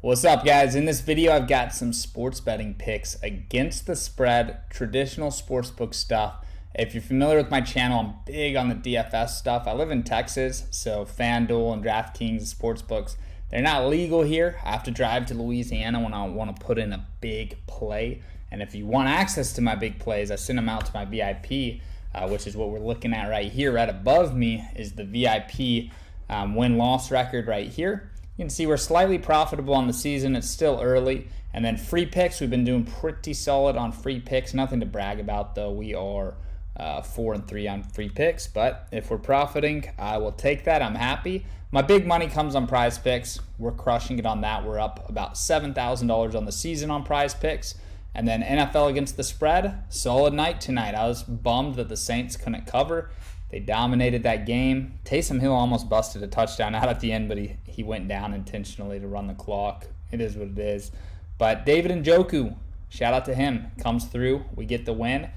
What's up, guys? In this video, I've got some sports betting picks against the spread, traditional sportsbook stuff. If you're familiar with my channel, I'm big on the DFS stuff. I live in Texas, so FanDuel and DraftKings and sportsbooks, they're not legal here. I have to drive to Louisiana when I want to put in a big play. And if you want access to my big plays, I send them out to my VIP, which is what we're looking at right here. Right above me is the VIP win-loss record right here. You can see we're slightly profitable on the season. It's still early. And then free picks, we've been doing pretty solid on free picks. Nothing to brag about, though. We are 4-3 on free picks. But if we're profiting, I will take that. I'm happy. My big money comes on PrizePicks. We're crushing it on that. We're up about $7,000 on the season on PrizePicks. And then NFL against the spread, solid night tonight. I was bummed that the Saints couldn't cover. They dominated that game. Taysom Hill almost busted a touchdown out at the end, but he went down intentionally to run the clock. It is what it is. But David Njoku, shout out to him, comes through. We get the win.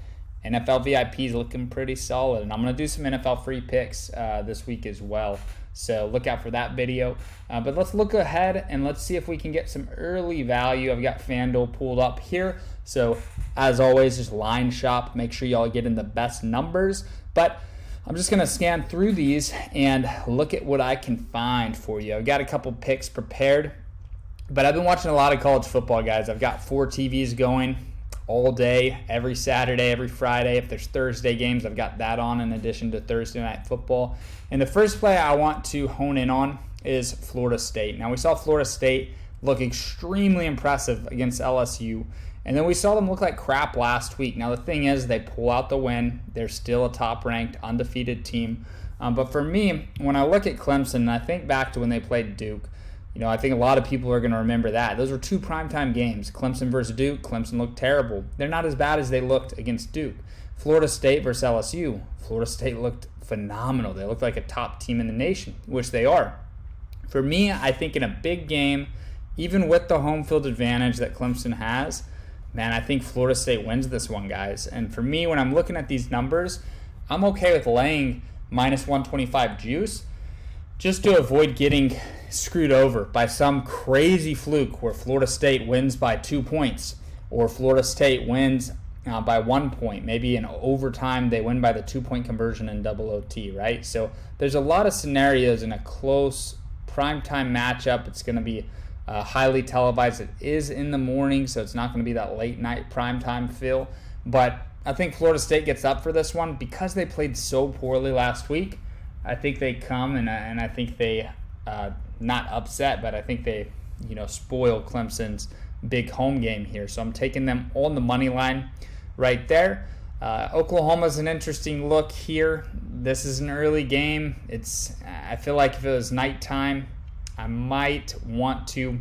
NFL VIP is looking pretty solid. And I'm going to do some NFL free picks this week as well. So look out for that video. But let's look ahead and let's see if we can get some early value. I've got FanDuel pulled up here. So as always, just line shop. Make sure y'all get in the best numbers. But I'm just going to scan through these and look at what I can find for you. I've got a couple picks prepared, but I've been watching a lot of college football, guys. I've got 4 TVs going all day, every Saturday, every Friday. If there's Thursday games, I've got that on in addition to Thursday night football. And the first play I want to hone in on is Florida State. Now, we saw Florida State look extremely impressive against LSU. And then we saw them look like crap last week. Now, the thing is, they pull out the win. They're still a top-ranked, undefeated team. But for me, when I look at Clemson, and I think back to when they played Duke, I think a lot of people are going to remember that. Those were 2 primetime games. Clemson versus Duke. Clemson looked terrible. They're not as bad as they looked against Duke. Florida State versus LSU. Florida State looked phenomenal. They looked like a top team in the nation, which they are. For me, I think in a big game, even with the home field advantage that Clemson has, man, I think Florida State wins this one, guys. And for me, when I'm looking at these numbers, I'm okay with laying minus 125 juice just to avoid getting screwed over by some crazy fluke where Florida State wins by 2 points or Florida State wins by 1 point. Maybe in overtime they win by the 2-point conversion in double OT, right? So there's a lot of scenarios in a close primetime matchup. It's going to be highly televised. It is in the morning, so it's not going to be that late night primetime feel. But I think Florida State gets up for this one because they played so poorly last week. I think they come and I think they not upset, but I think they spoil Clemson's big home game here. So I'm taking them on the money line right there. Oklahoma's an interesting look here. This is an early game. I feel like if it was nighttime, I might want to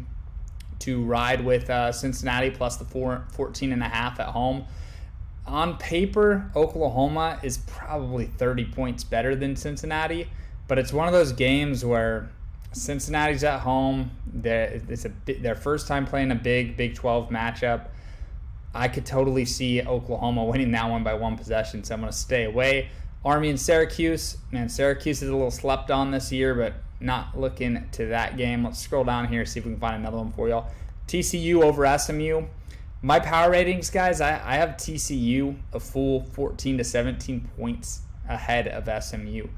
ride with Cincinnati plus the 14.5 at home. On paper, Oklahoma is probably 30 points better than Cincinnati, but it's one of those games where Cincinnati's at home. It's their first time playing a Big 12 matchup. I could totally see Oklahoma winning that one by 1 possession, so I'm going to stay away. Army and Syracuse. Man, Syracuse is a little slept on this year, but not looking to that game. Let's scroll down here, see if we can find another one for y'all. TCU over SMU. My power ratings, guys, I have TCU a full 14 to 17 points ahead of SMU.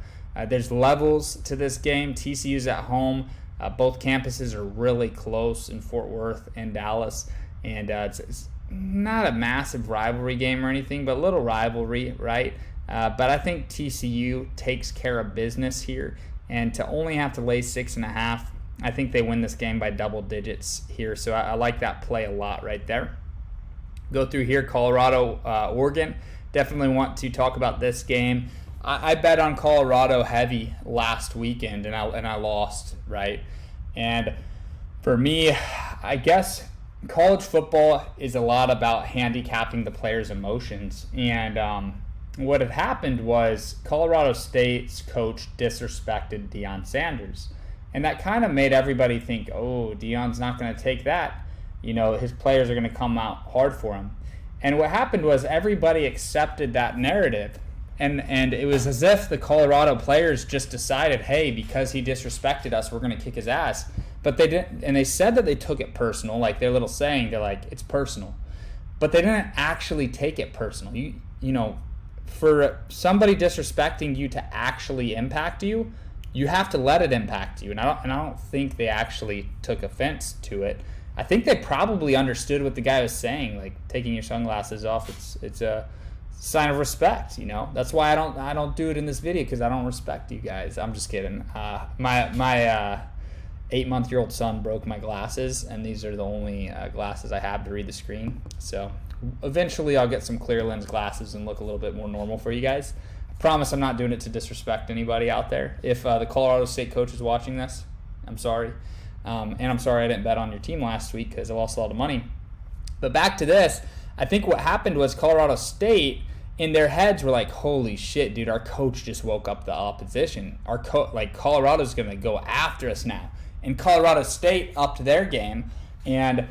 There's levels to this game. TCU's at home. Both campuses are really close in Fort Worth and Dallas. And it's not a massive rivalry game or anything, but a little rivalry, right? But I think TCU takes care of business here. And to only have to lay 6.5, I think they win this game by double digits here. So I like that play a lot right there. Go through here, Colorado, Oregon. Definitely want to talk about this game. I bet on Colorado heavy last weekend, and I lost, right? And for me, I guess college football is a lot about handicapping the players' emotions. And what had happened was Colorado State's coach disrespected Deion Sanders. And that kind of made everybody think, oh, Deion's not going to take that. His players are going to come out hard for him. And what happened was everybody accepted that narrative. And it was as if the Colorado players just decided, hey, because he disrespected us, we're going to kick his ass. but they didn't, and they said that they took it personal, like their little saying, they're like, it's personal. But they didn't actually take it personal. You know, for somebody disrespecting you to actually impact you, you have to let it impact you. And I don't think they actually took offense to it. I think they probably understood what the guy was saying, like taking your sunglasses off. It's a sign of respect, you know. That's why I don't do it in this video, because I don't respect you guys. I'm just kidding. My 8-month-old son broke my glasses, and these are the only glasses I have to read the screen. So eventually I'll get some clear lens glasses and look a little bit more normal for you guys. I promise I'm not doing it to disrespect anybody out there. If the Colorado State coach is watching this, I'm sorry. And I'm sorry I didn't bet on your team last week because I lost a lot of money. But back to this, I think what happened was Colorado State, in their heads, were like, holy shit, dude, our coach just woke up the opposition. Colorado's going to go after us now. And Colorado State upped their game and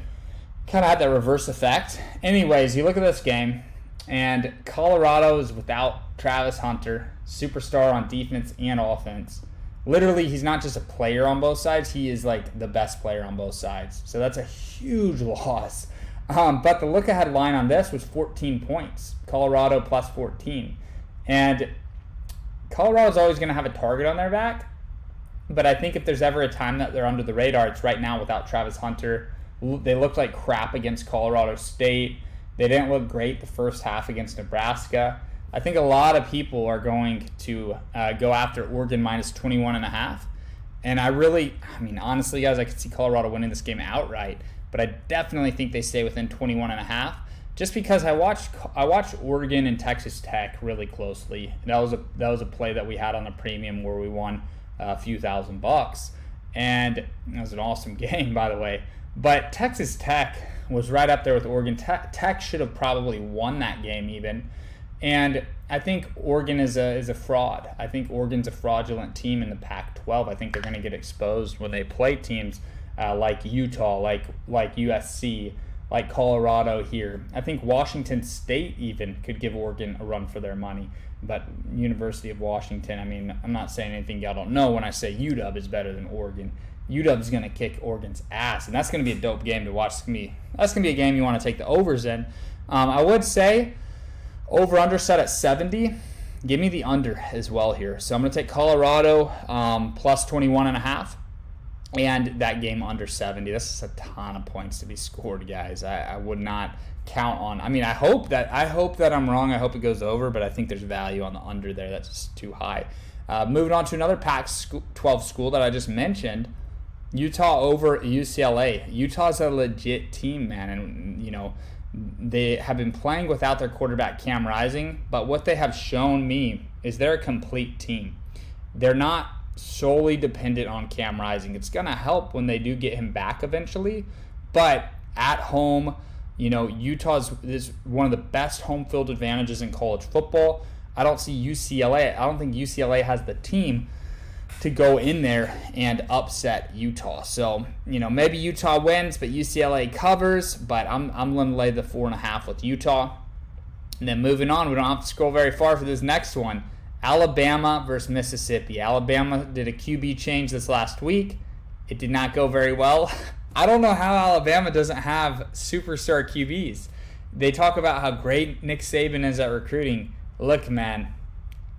kind of had that reverse effect. Anyways, you look at this game, and Colorado is without Travis Hunter, superstar on defense and offense. Literally, he's not just a player on both sides. He is like the best player on both sides. So that's a huge loss. But the look-ahead line on this was 14 points. Colorado plus 14. And Colorado's always going to have a target on their back. But I think if there's ever a time that they're under the radar, it's right now without Travis Hunter. They looked like crap against Colorado State. They didn't look great the first half against Nebraska. I think a lot of people are going to go after Oregon minus 21.5. And honestly, guys, I could see Colorado winning this game outright. But I definitely think they stay within 21.5. Just because I watched Oregon and Texas Tech really closely. That was a play that we had on the premium where we won a few $1,000, and it was an awesome game, by the way. But Texas Tech was right up there with Oregon. Tech should have probably won that game even. And I think Oregon is a fraud. I think Oregon's a fraudulent team in the Pac-12. I think they're going to get exposed when they play teams like Utah, like USC, like Colorado here. I think Washington State even could give Oregon a run for their money. But University of Washington, I'm not saying anything y'all don't know when I say UW is better than Oregon. UW's going to kick Oregon's ass, and that's going to be a dope game to watch. That's going to be a game you want to take the overs in. I would say over-under set at 70. Give me the under as well here. So I'm going to take Colorado plus 21.5. And that game under 70. This is a ton of points to be scored, guys. I would not count on. I hope that I'm wrong. I hope it goes over, but I think there's value on the under there. That's just too high. Moving on to another Pac-12 school that I just mentioned, Utah over UCLA. Utah's a legit team, man, and they have been playing without their quarterback Cam Rising, but what they have shown me is they're a complete team. They're not solely dependent on Cam Rising. It's going to help when they do get him back eventually, but at home, Utah's is one of the best home field advantages in college football. I don't think UCLA has the team to go in there and upset Utah. So, maybe Utah wins, but UCLA covers, but I'm going to lay the 4.5 with Utah. And then moving on, we don't have to scroll very far for this next one. Alabama versus Mississippi. Alabama did a QB change this last week. It did not go very well. I don't know how Alabama doesn't have superstar QBs. They talk about how great Nick Saban is at recruiting. Look, man,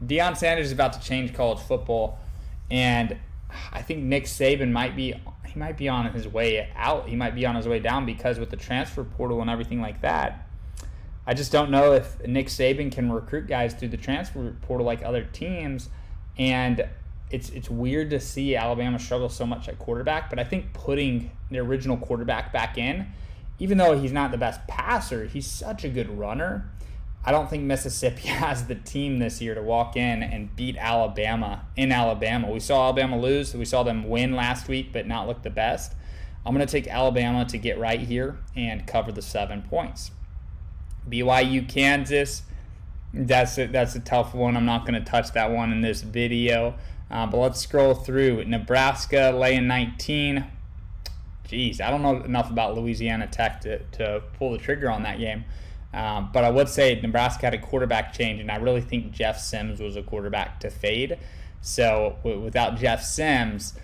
Deion Sanders is about to change college football, and I think Nick Saban might be on his way out. He might be on his way down because with the transfer portal and everything like that, I just don't know if Nick Saban can recruit guys through the transfer portal like other teams, and it's weird to see Alabama struggle so much at quarterback, but I think putting the original quarterback back in, even though he's not the best passer, he's such a good runner. I don't think Mississippi has the team this year to walk in and beat Alabama in Alabama. We saw Alabama lose. We saw them win last week but not look the best. I'm going to take Alabama to get right here and cover the 7 points. BYU, Kansas, that's a tough one. I'm not going to touch that one in this video. But let's scroll through. Nebraska laying 19. Jeez, I don't know enough about Louisiana Tech to pull the trigger on that game. But I would say Nebraska had a quarterback change, and I really think Jeff Sims was a quarterback to fade. So without Jeff Sims,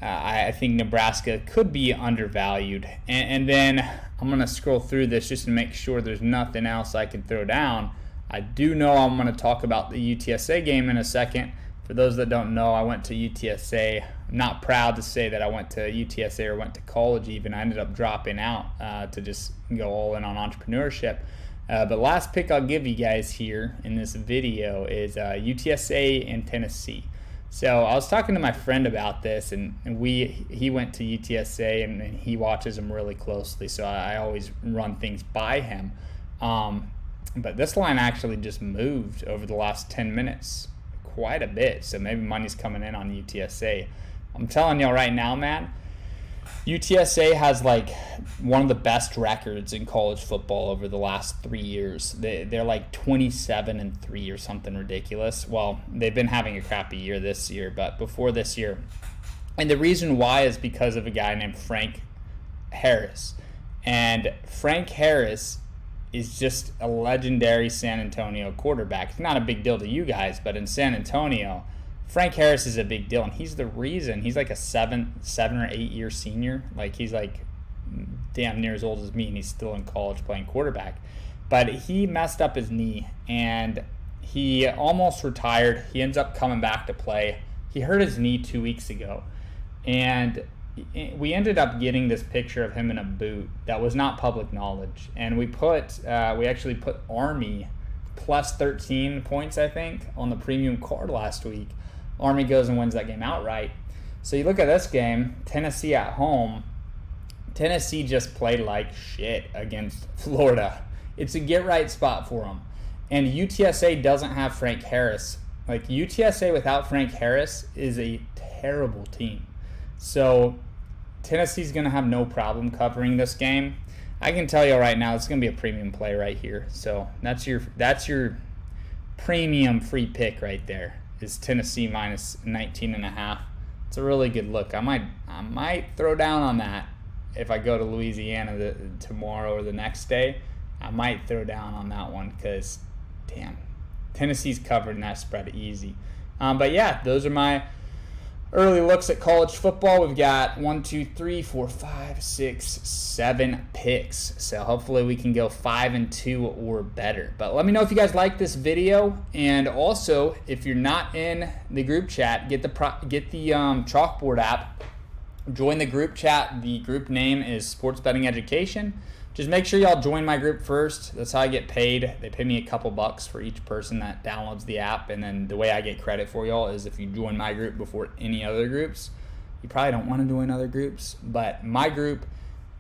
I think Nebraska could be undervalued. And then I'm going to scroll through this just to make sure there's nothing else I can throw down. I do know I'm going to talk about the UTSA game in a second. For those that don't know, I went to UTSA. I'm not proud to say that I went to UTSA or went to college even. I ended up dropping out to just go all in on entrepreneurship. But last pick I'll give you guys here in this video is UTSA and Tennessee. So I was talking to my friend about this, and he went to UTSA, and he watches them really closely, so I always run things by him. But this line actually just moved over the last 10 minutes quite a bit, so maybe money's coming in on UTSA. I'm telling y'all right now, man, UTSA has like one of the best records in college football over the last 3 years. They're like 27-3 or something ridiculous. Well, they've been having a crappy year this year, but before this year. And the reason why is because of a guy named Frank Harris. And Frank Harris is just a legendary San Antonio quarterback. It's not a big deal to you guys, but in San Antonio, Frank Harris is a big deal, and he's the reason. He's like a 7 or 8 year senior. Like, he's like damn near as old as me, and he's still in college playing quarterback. But he messed up his knee, and he almost retired. He ends up coming back to play. He hurt his knee 2 weeks ago, and we ended up getting this picture of him in a boot that was not public knowledge. And we actually put Army plus 13 points, I think, on the premium card last week. Army goes and wins that game outright. So you look at this game, Tennessee at home. Tennessee just played like shit against Florida. It's a get-right spot for them. And UTSA doesn't have Frank Harris. Like, UTSA without Frank Harris is a terrible team. So Tennessee's going to have no problem covering this game. I can tell you right now, it's going to be a premium play right here. So that's your premium free pick right there. Is Tennessee minus 19.5. It's a really good look. I might throw down on that if I go to Louisiana tomorrow or the next day. I might throw down on that one because, damn, Tennessee's covered in that spread easy. But yeah, those are my early looks at college football. We've got 1, 2, 3, 4, 5, 6, 7 picks. So hopefully we can go 5-2 or better. But let me know if you guys like this video, and also if you're not in the group chat, get the chalkboard app. Join the group chat. The group name is Sports Betting Education. Just make sure y'all join my group first. That's how I get paid. They pay me a couple bucks for each person that downloads the app. And then the way I get credit for y'all is if you join my group before any other groups. You probably don't want to join other groups, but my group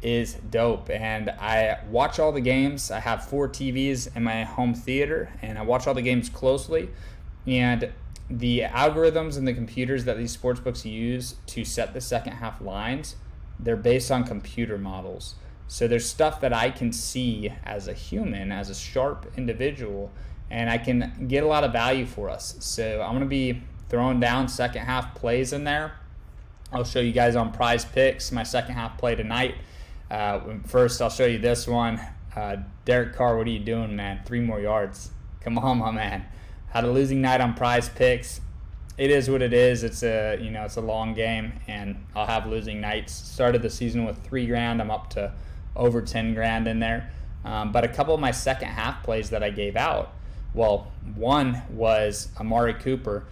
is dope. And I watch all the games. I have 4 TVs in my home theater, and I watch all the games closely. And the algorithms and the computers that these sportsbooks use to set the second half lines, they're based on computer models. So there's stuff that I can see as a human, as a sharp individual, and I can get a lot of value for us. So I'm going to be throwing down second half plays in there. I'll show you guys on PrizePicks my second half play tonight. First, I'll show you this one. Derek Carr, what are you doing, man? 3 more yards. Come on, my man. Had a losing night on PrizePicks. It is what it is. It's a long game, and I'll have losing nights. Started the season with $3,000. I'm up to over $10,000 in there. But a couple of my second half plays that I gave out, well, one was Amari Cooper.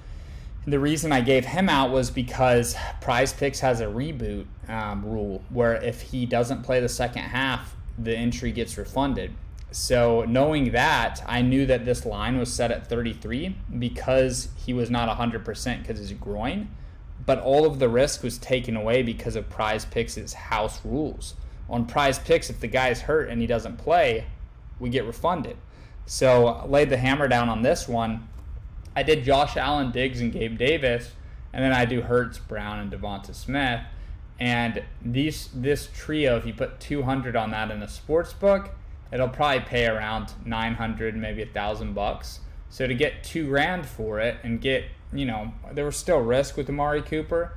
The reason I gave him out was because PrizePicks has a reboot rule where if he doesn't play the second half, the entry gets refunded. So knowing that, I knew that this line was set at 33 because he was not 100% because of his groin, but all of the risk was taken away because of PrizePicks' house rules. On PrizePicks, if the guy's hurt and he doesn't play, we get refunded. So I laid the hammer down on this one. I did Josh Allen, Diggs, and Gabe Davis, and then I do Hurts, Brown, and Devonta Smith. And this trio, if you put 200 on that in a sports book, it'll probably pay around 900, maybe $1,000. So to get $2,000 for it and get, there was still risk with Amari Cooper,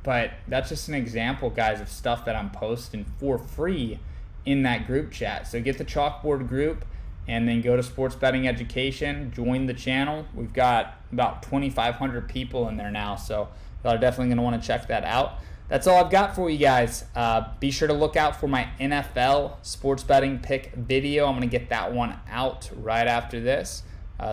but that's just an example, guys, of stuff that I'm posting for free in that group chat. So get the chalkboard group and then go to Sports Betting Education, join the channel. We've got about 2,500 people in there now, so y'all are definitely going to want to check that out. that's all I've got for you guys. Be sure to look out for my NFL sports betting pick video. I'm going to get that one out right after this.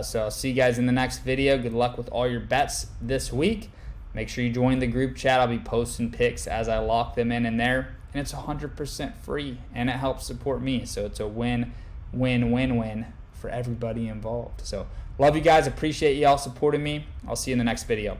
So I'll see you guys in the next video. Good luck with all your bets this week. Make sure you join the group chat. I'll be posting picks as I lock them in there. And it's 100% free, and it helps support me. So it's a win-win-win-win for everybody involved. So love you guys. Appreciate you all supporting me. I'll see you in the next video.